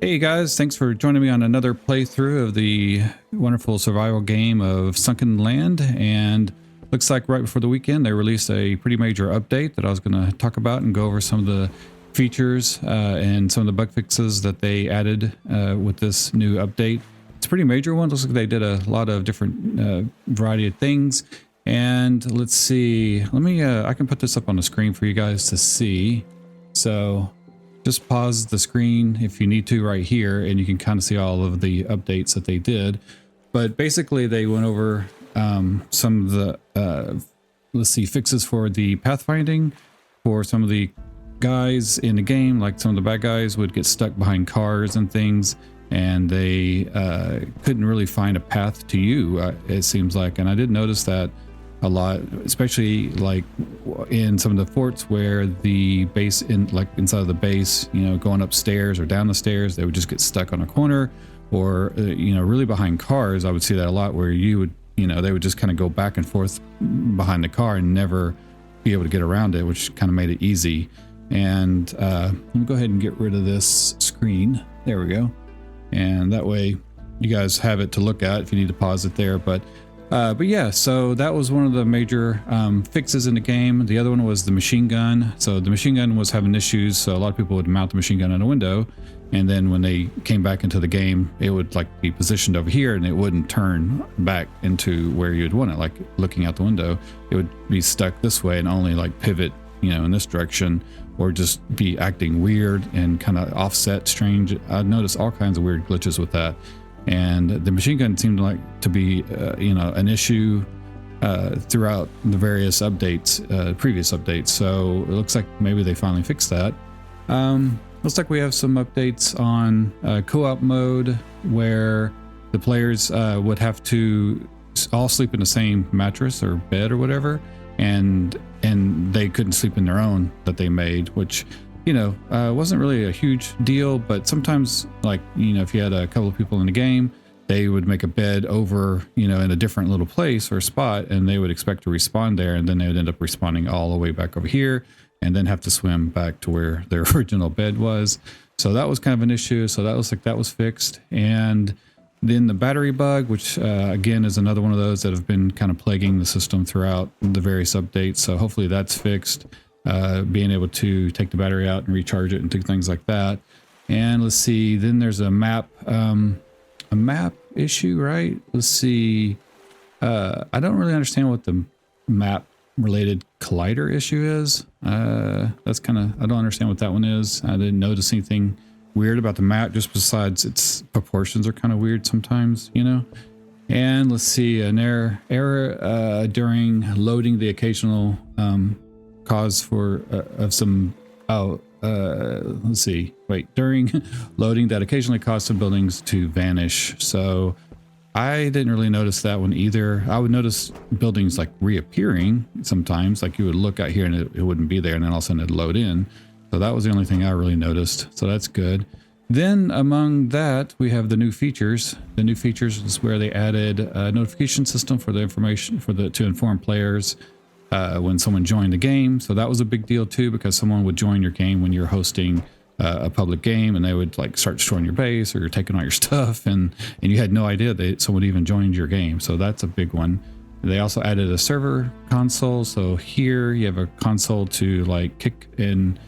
Hey guys, thanks for joining me on another playthrough of the wonderful survival game of Sunkenland. And looks like right before the weekend they released a pretty major update that I was going to talk about and go over some of the features and some of the bug fixes that they added with this new update. It's a pretty major one. Looks like they did a lot of different variety of things. And let's see, I can put this up on the screen for you guys to see. So just pause the screen if you need to right here, and you can kind of see all of the updates that they did. But basically they went over some of the fixes for the pathfinding for some of the guys in the game. Like some of the bad guys would get stuck behind cars and things, and they couldn't really find a path to you, it seems like. And I did notice that a lot, especially like in some of the forts where the base inside of the base, going upstairs or down the stairs, they would just get stuck on a corner, or really behind cars. I would see that a lot, where you would they would just kind of go back and forth behind the car and never be able to get around it, which kind of made it easy. And let me go ahead and get rid of this screen. There we go. And that way you guys have it to look at if you need to pause it there. But yeah, so that was one of the major fixes in the game. The other one was the machine gun. So the machine gun was having issues, so a lot of people would mount the machine gun on a window, and then when they came back into the game, it would like be positioned over here, and it wouldn't turn back into where you'd want it, like looking out the window. It would be stuck this way and only like pivot, in this direction, or just be acting weird and kind of offset strange. I noticed all kinds of weird glitches with that. And the machine gun seemed to be, an issue throughout the various updates, previous updates. So it looks like maybe they finally fixed that. Looks like we have some updates on co-op mode, where the players would have to all sleep in the same mattress or bed or whatever, and they couldn't sleep in their own that they made, which wasn't really a huge deal. But sometimes, like, if you had a couple of people in the game, they would make a bed over, in a different little place or spot, and they would expect to respawn there, and then they would end up respawning all the way back over here, and then have to swim back to where their original bed was. So that was kind of an issue. So that was fixed. And then the battery bug, which again is another one of those that have been kind of plaguing the system throughout the various updates. So hopefully that's fixed. Being able to take the battery out and recharge it and do things like that. And let's see, then there's a map issue, right? Let's see. I don't really understand what the map related collider issue is. That's kind of, I don't understand what that one is. I didn't notice anything weird about the map, just besides its proportions are kind of weird sometimes, And let's see, an error during loading the occasional cause for of some let's see, during loading that occasionally caused some buildings to vanish. So I didn't really notice that one either. I would notice buildings like reappearing sometimes, like you would look out here and it wouldn't be there, and then all of a sudden it'd load in. So that was the only thing I really noticed, so that's good. Then among that, we have the new features. The new features is where they added a notification system for the information to inform players when someone joined the game. So that was a big deal too, because someone would join your game when you're hosting a public game, and they would like start destroying your base or taking all your stuff, and you had no idea that someone even joined your game. So that's a big one. They also added a server console. So here you have a console to like kick and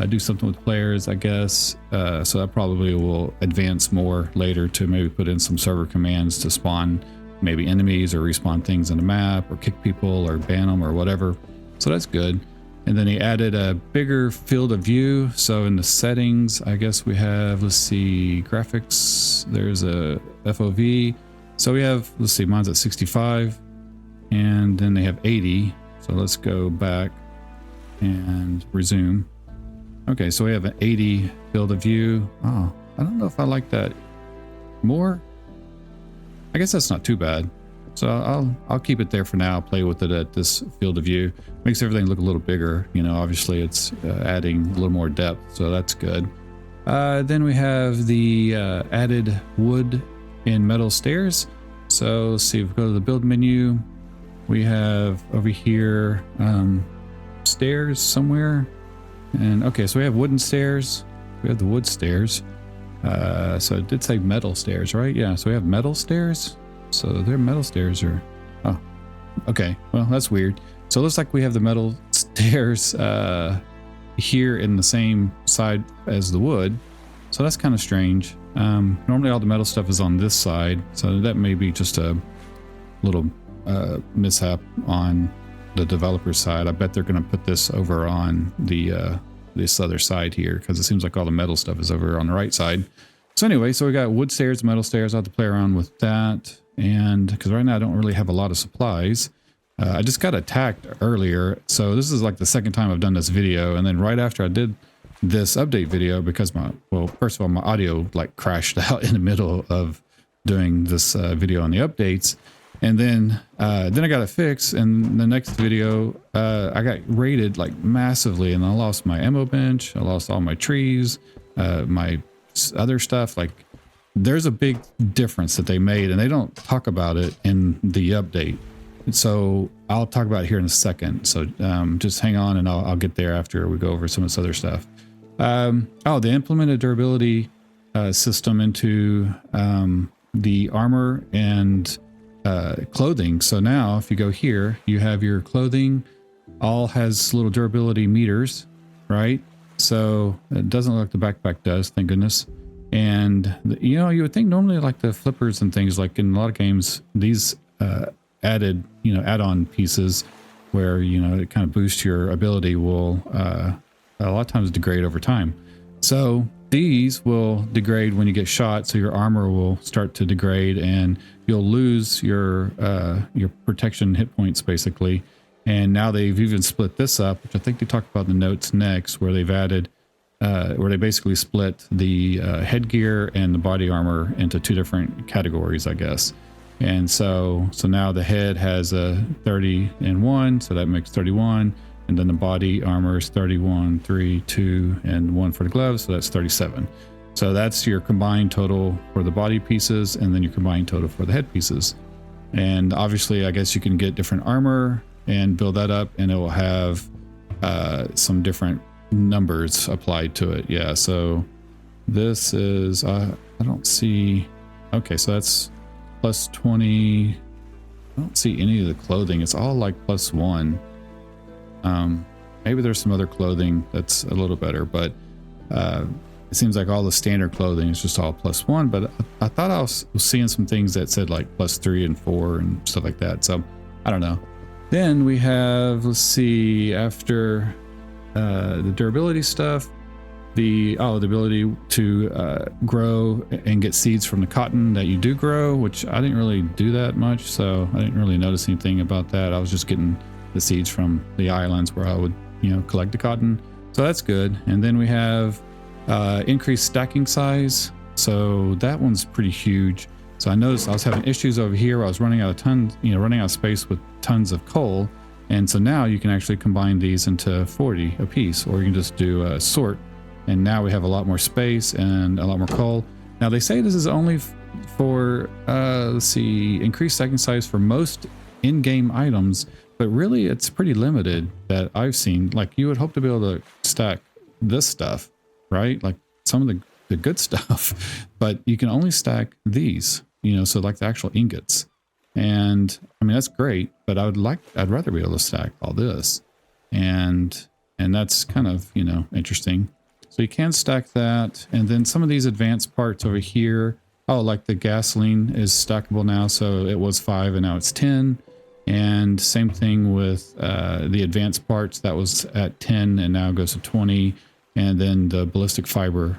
do something with players, I guess. So that probably will advance more later to maybe put in some server commands to spawn maybe enemies or respawn things on the map, or kick people or ban them or whatever. So that's good. And then he added a bigger field of view. So in the settings, I guess we have, let's see, graphics, there's a FOV. So we have, let's see, mine's at 65, and then they have 80. So let's go back and resume. Okay, so we have an 80 field of view. Oh, I don't know if I like that more. I guess that's not too bad. So I'll keep it there for now. Play with it at this field of view. Makes everything look a little bigger. Obviously it's adding a little more depth, so that's good. Then we have the added wood and metal stairs. So let's see, if we go to the build menu, we have over here stairs somewhere. And okay, so we have wooden stairs. We have the wood stairs. So it did say metal stairs, right? Yeah, so we have metal stairs. So they're metal stairs or... Oh, okay. Well, that's weird. So it looks like we have the metal stairs here in the same side as the wood. So that's kind of strange. Normally all the metal stuff is on this side. So that may be just a little mishap on the developer side. I bet they're going to put this over on the this other side here, because it seems like all the metal stuff is over on the right side. So anyway, so we got wood stairs, metal stairs. I'll have to play around with that. And because right now I don't really have a lot of supplies. I just got attacked earlier. So this is like the second time I've done this video. And then right after I did this update video, because first of all, my audio like crashed out in the middle of doing this video on the updates. And then I got it fixed, and the next video I got raided like massively, and I lost my ammo bench, I lost all my trees, my other stuff. Like, there's a big difference that they made, and they don't talk about it in the update. So I'll talk about it here in a second. So just hang on, and I'll get there after we go over some of this other stuff. They implemented durability system into the armor and clothing. So now if you go here, you have your clothing all has little durability meters, right? So it doesn't look like the backpack does, thank goodness. And you would think normally like the flippers and things, like in a lot of games, these added add-on pieces where it kind of boosts your ability will a lot of times degrade over time. So these will degrade when you get shot, so your armor will start to degrade, and you'll lose your protection hit points basically. And now they've even split this up, which I think they talk about in the notes next, where they've added where they basically split the headgear and the body armor into two different categories, I guess. And so now the head has a 30 and 1, so that makes 31. And then the body armor is 31, 3, 2, and 1 for the gloves, so that's 37. So that's your combined total for the body pieces, and then your combined total for the head pieces. And obviously, I guess you can get different armor and build that up, and it will have some different numbers applied to it. Yeah, so this is, I don't see, okay, so that's plus 20. I don't see any of the clothing. It's all like plus 1. Maybe there's some other clothing that's a little better, but it seems like all the standard clothing is just all plus 1. But I thought I was seeing some things that said like plus 3 and 4 and stuff like that. So I don't know. Then we have, let's see, after the durability stuff, the ability to grow and get seeds from the cotton that you do grow, which I didn't really do that much, so I didn't really notice anything about that. I was just getting the seeds from the islands where I would collect the cotton, so that's good. And then we have increased stacking size, so that one's pretty huge. So I noticed I was having issues over here where I was running out of space with tons of coal, and so now you can actually combine these into 40 a piece, or you can just do a sort, and now we have a lot more space and a lot more coal. Now they say this is only for let's see, increased stacking size for most in-game items, but really it's pretty limited that I've seen. Like, you would hope to be able to stack this stuff, right? Like some of the good stuff, but you can only stack these, so like the actual ingots. And I mean, that's great, but I'd rather be able to stack all this. And that's kind of, interesting. So you can stack that. And then some of these advanced parts over here, like the gasoline is stackable now. So it was 5 and now it's 10. And same thing with the advanced parts, that was at 10 and now goes to 20. And then the ballistic fiber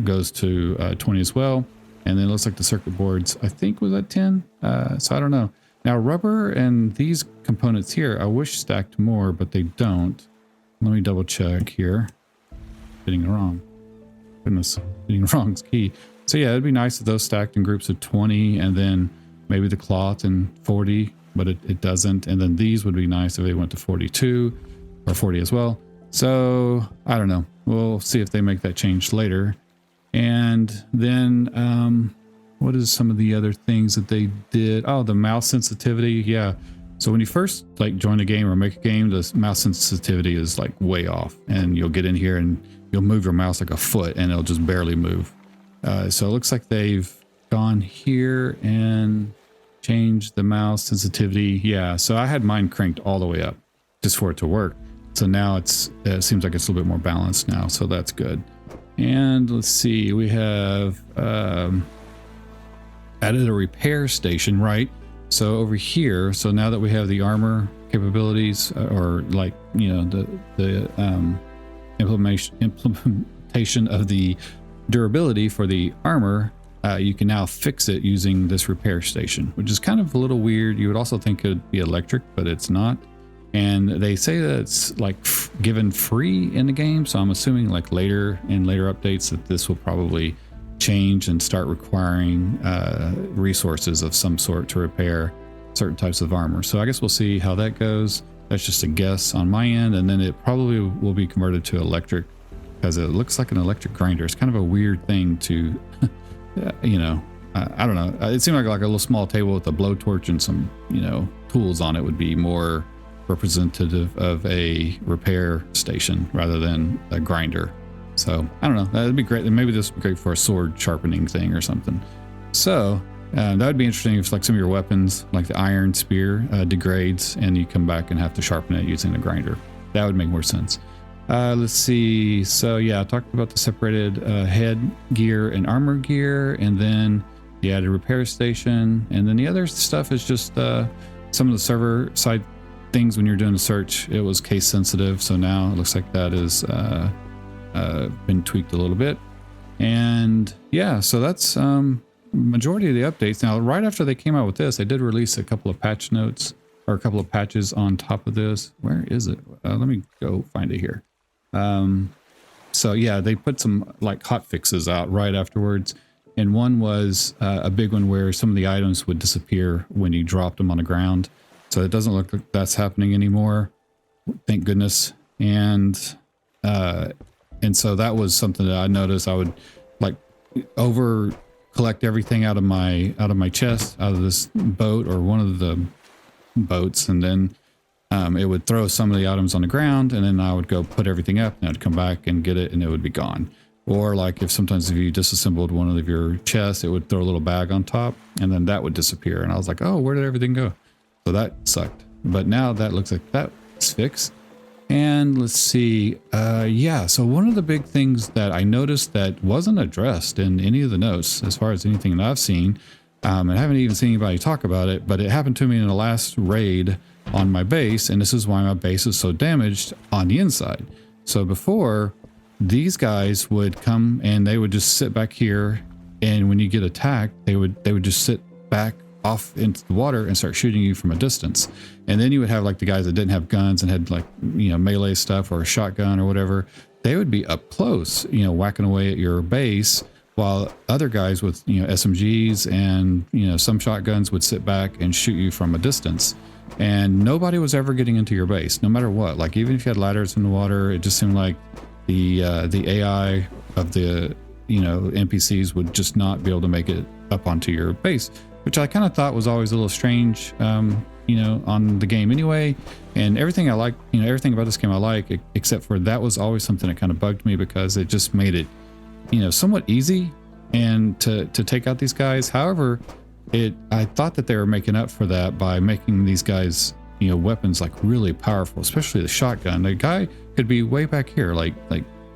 goes to 20 as well. And then it looks like the circuit boards, I think, was at 10. So I don't know. Now rubber and these components here, I wish stacked more, but they don't. Let me double check here. Getting it wrong. Goodness, getting it wrong is key. So yeah, it'd be nice if those stacked in groups of 20, and then maybe the cloth in 40, but it doesn't. And then these would be nice if they went to 42 or 40 as well. So I don't know. We'll see if they make that change later. And then what is some of the other things that they did? Oh, the mouse sensitivity. Yeah. So when you first join a game or make a game, the mouse sensitivity is like way off, and you'll get in here and you'll move your mouse like a foot and it'll just barely move. So it looks like they've gone here and changed the mouse sensitivity. Yeah, so I had mine cranked all the way up just for it to work. So now it seems like it's a little bit more balanced now, so that's good. And let's see, we have added a repair station, right? So over here, so now that we have the armor capabilities, or like, you know, the implementation of the durability for the armor, you can now fix it using this repair station, which is kind of a little weird. You would also think it would be electric, but it's not. And they say that it's like given free in the game, so I'm assuming like later updates that this will probably change and start requiring resources of some sort to repair certain types of armor. So I guess we'll see how that goes. That's just a guess on my end, and then it probably will be converted to electric because it looks like an electric grinder. It's kind of a weird thing to, you know, I don't know. It seemed like a little small table with a blowtorch and some, you know, tools on it would be more representative of a repair station rather than a grinder. So I don't know, that'd be great. And maybe this would be great for a sword sharpening thing or something. So that would be interesting if like some of your weapons, like the iron spear, degrades and you come back and have to sharpen it using the grinder. That would make more sense. Let's see. So yeah, I talked about the separated head gear and armor gear, and then you added a repair station, and then the other stuff is just some of the server side things. When you're doing a search, it was case sensitive, so now it looks like that is been tweaked a little bit. And yeah, so that's majority of the updates. Now right after they came out with this, they did release a couple of patch notes, or a couple of patches on top of this. Where is it? Let me go find it here. So yeah, they put some like hot fixes out right afterwards, and one was a big one where some of the items would disappear when you dropped them on the ground. So it doesn't look like that's happening anymore, thank goodness. And so that was something that I noticed. I would like over collect everything out of my chest, out of this boat or one of the boats, and then it would throw some of the items on the ground, and then I would go put everything up, and I'd come back and get it, and it would be gone. Or like sometimes if you disassembled one of your chests, it would throw a little bag on top, and then that would disappear. And I was like, oh, where did everything go? So that sucked. But now that looks like that's fixed. And let's see. Yeah, so one of the big things that I noticed that wasn't addressed in any of the notes, as far as anything that I've seen, and I haven't even seen anybody talk about it, but it happened to me in the last raid on my base, and this is why my base is so damaged on the inside. So before, these guys would come and they would just sit back here, and when you get attacked, they would just sit back off into the water and start shooting you from a distance. And then you would have like the guys that didn't have guns and had like, you know, melee stuff or a shotgun or whatever. They would be up close, you know, whacking away at your base, while other guys with, you know, SMGs and, you know, some shotguns would sit back and shoot you from a distance. And nobody was ever getting into your base, no matter what. Like even if you had ladders in the water, it just seemed like the AI of the, you know, NPCs would just not be able to make it up onto your base, which I kind of thought was always a little strange, you know, on the game anyway. And everything I like, you know, everything about this game I like, except for that was always something that kind of bugged me, because it just made it, you know, somewhat easy and to take out these guys. However, I thought that they were making up for that by making these guys, you know, weapons like really powerful, especially the shotgun. The guy could be way back here, like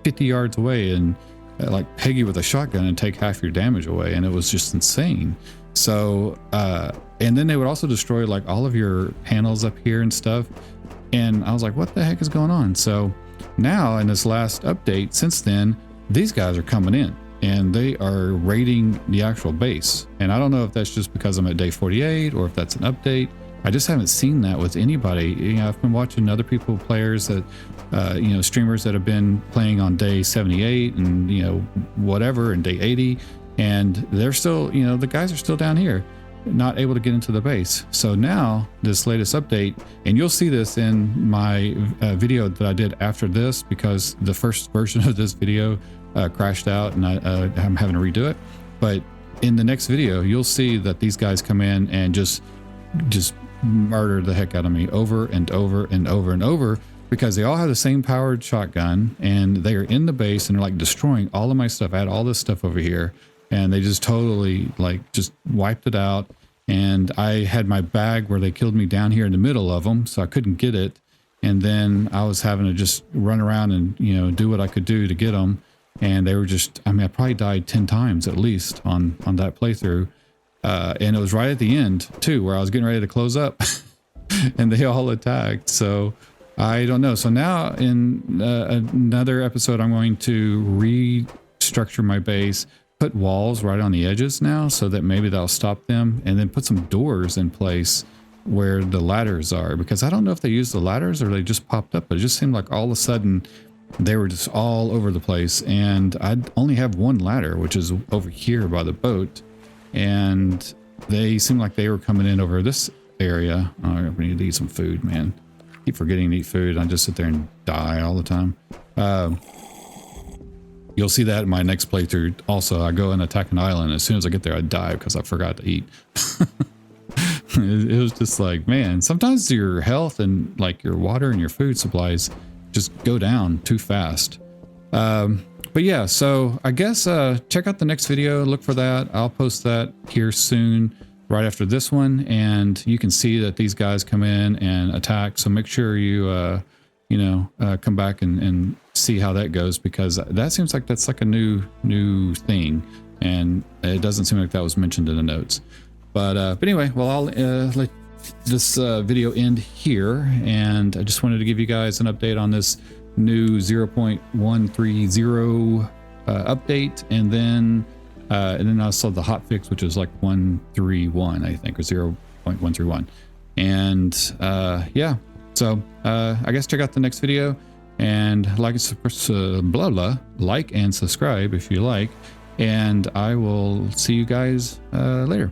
50 yards away, and like peg you with a shotgun and take half your damage away, and it was just insane. So and then they would also destroy like all of your panels up here and stuff, and I was like, what the heck is going on? So now in this last update, since then, these guys are coming in and they are raiding the actual base. And I don't know if that's just because I'm at day 48 or if that's an update. I just haven't seen that with anybody. You know, I've been watching other players that, you know, streamers that have been playing on day 78 and, you know, whatever, and day 80, and they're still, you know, the guys are still down here, not able to get into the base. So now this latest update, and you'll see this in my video that I did after this, because the first version of this video crashed out and I'm having to redo it. But in the next video, you'll see that these guys come in and just murder the heck out of me over and over and over and over, because they all have the same powered shotgun, and they are in the base and they're like destroying all of my stuff. I had all this stuff over here, and they just totally like just wiped it out. And I had my bag where they killed me down here in the middle of them, so I couldn't get it. And then I was having to just run around and, you know, do what I could do to get them. And they were just, I mean, I probably died 10 times at least on that playthrough. And it was right at the end too, where I was getting ready to close up and they all attacked. So I don't know. So now in another episode, I'm going to restructure my base, put walls right on the edges now so that maybe that'll stop them, and then put some doors in place where the ladders are, because I don't know if they used the ladders or they just popped up, but it just seemed like all of a sudden they were just all over the place. And I only have one ladder, which is over here by the boat, and they seemed like they were coming in over this area. Oh, we need to eat some food, man. I keep forgetting to eat food. I just sit there and die all the time. You'll see that in my next playthrough. Also, I go and attack an island. As soon as I get there, I die because I forgot to eat. It was just like, man, sometimes your health and like your water and your food supplies just go down too fast. But yeah, so I guess check out the next video. Look for that. I'll post that here soon, right after this one. And you can see that these guys come in and attack. So make sure you, come back and see how that goes, because that seems like that's like a new thing. And it doesn't seem like that was mentioned in the notes. But anyway, well, I'll let this video end here. And I just wanted to give you guys an update on this new 0.130 update. And then I saw the hotfix, which is like 131, I think, or 0.131. And yeah, so I guess check out the next video and like and subscribe if you like. And I will see you guys later.